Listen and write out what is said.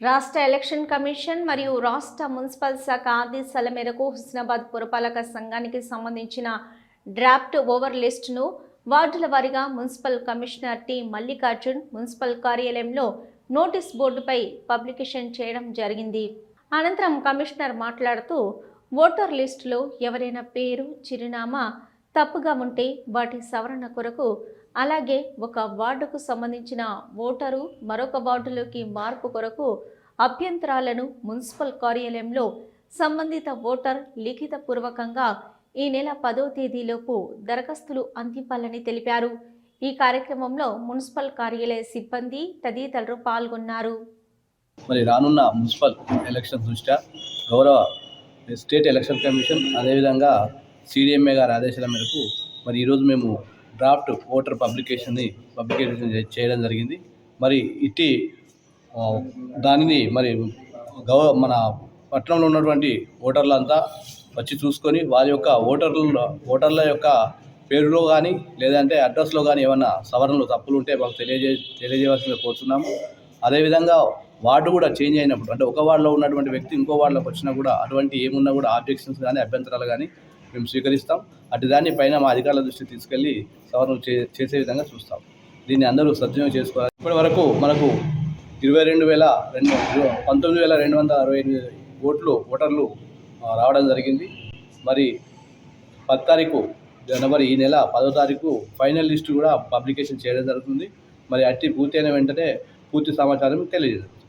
రాష్ట్ర election commission మరియు రాష్ట్ర మున్సిపల్ శాఖ ఆదేశాల మేరకు హుస్నాబాద్ పురపాలక సంఘానికి సంబంధించిన డ్రాఫ్ట్ ఓవర్ లిస్టును వార్డుల వారీగా municipal commissioner T Mallikarjun municipal కార్యాలయంలో నోటీస్ బోర్డుపై పబ్లికేషన్ చేయడం జరిగింది. అనంతరం కమిషనర్ మాట్లాడుతూ ఓటర్ లిస్టులో ఎవరైనా పేరు, చిరునామా తప్పుగా ఉంటే వాటి సవరణ కొరకు, అలాగే ఒక వార్డుకు సంబంధించిన ఓటరు మరొక వార్డులోకి మార్పు కొరకు అభ్యంతరాలను మున్సిపల్ కార్యాలయంలో సంబంధిత ఓటర్ లిఖితపూర్వకంగా ఈ నెల 10వ తేదీలోపు దరఖాస్తులు అందించాలని తెలిపారు. ఈ కార్యక్రమంలో మున్సిపల్ కార్యాలయ సిబ్బంది తదితరులు పాల్గొన్నారు. మరి రానున్న మున్సిపల్ ఎలక్షన్ దృష్ట్యా గౌరవ స్టేట్ ఎలక్షన్ కమిషన్ అదేవిధంగా సిడిఎంఏ గారి ఆదేశాల మేరకు మరి ఈరోజు మేము డ్రాఫ్ట్ ఓటర్ పబ్లికేషన్ చేయడం జరిగింది. మరి ఇట్టి దానిని మరి మన పట్టణంలో ఉన్నటువంటి ఓటర్లంతా వచ్చి చూసుకొని వారి యొక్క ఓటర్ల యొక్క పేరులో కానీ లేదంటే అడ్రస్లో కానీ ఏమైనా సవరణలు తప్పులు ఉంటే మాకు తెలియజేయవలసిందిగా కోరుతున్నాము. అదేవిధంగా వార్డు కూడా చేంజ్ అయినప్పుడు, అంటే ఒక వార్డులో ఉన్నటువంటి వ్యక్తి ఇంకో వార్డులోకి వచ్చినా కూడా అటువంటి ఏమున్నా కూడా ఆబ్జెక్షన్స్ కానీ అభ్యంతరాలు కానీ మేము స్వీకరిస్తాం. అటు దాన్ని పైన మా అధికారుల దృష్టికి తీసుకెళ్లి సవరణ చేసే విధంగా చూస్తాం. దీన్ని అందరూ సద్వినియోగం చేసుకోవాలి. ఇప్పటి వరకు మనకు 19,268 ఓటర్లు రావడం జరిగింది. మరి 10 తారీఖు జనవరి ఈ నెల 10వ తారీఖు ఫైనల్ లిస్టు కూడా పబ్లికేషన్ చేయడం జరుగుతుంది. మరి అట్టి పూర్తి అయిన వెంటనే పూర్తి సమాచారం తెలియజేస్తాం.